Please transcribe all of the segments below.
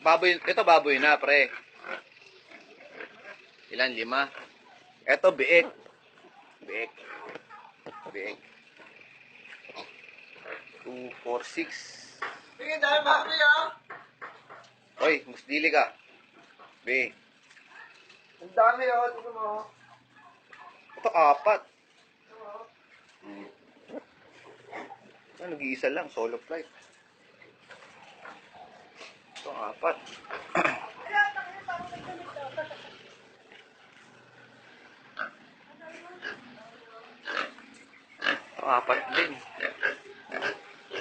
Baboy, ito baboy na, pre. Ilan? 5. Ito, biik. Biik. Biik. 2, 4, 6. Tingin dahil baboy ah. Hoy, musdili ka. Be. Ang dami oh. Tingnan mo. Ito, 4. Nag-iisa lang, solo flight. Ito, 4. Ito, 4 din.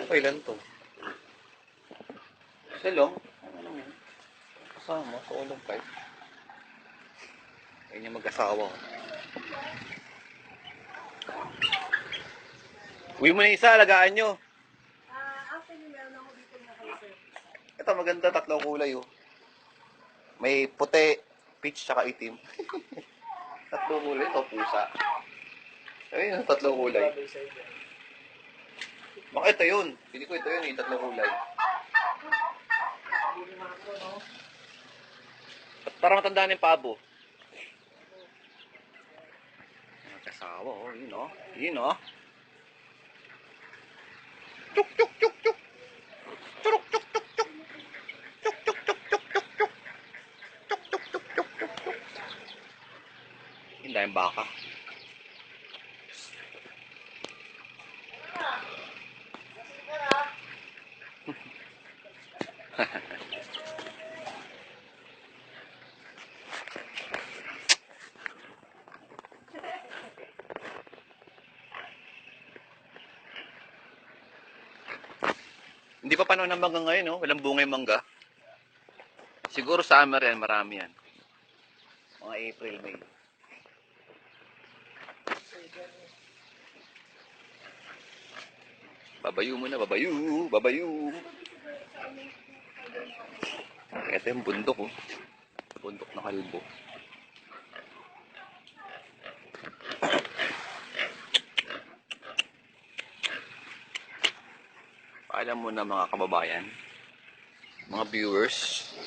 Okay lang to. Silong. Ano mo? Kasama, solo flight. Ayun yung mag-asawa. Uwi mo na isa, alagaan nyo. Actually, meron ako dito na kayo. Ito, maganda, 3 kulay, oh. May puti, peach, tsaka itim. 3 kulay, ito, pusa. Ayun, 3 kulay. Baka ito yun. Pili ko ito yun, 3 kulay. Para matandaan yung pabo. Kasawa, oh. Yun, oh. Yun, oh. Chuk, chuk, chuk, chuk. Churuk, chuk, chuk, chuk. Chuk, chuk, chuk, chuk, chuk, chuk. Chuk, chuk, chuk, chuk, chuk, chuk. Hindi yung baka. Hindi pa panahon ng mangga ngayon, no? Walang bunga yung mangga. Siguro summer yan, marami yan. Mga April, May. Babayu muna, babayu, babayu. Ito yung bundok, oh. Bundok na kalbo. Paalam muna mga kababayan, mga viewers.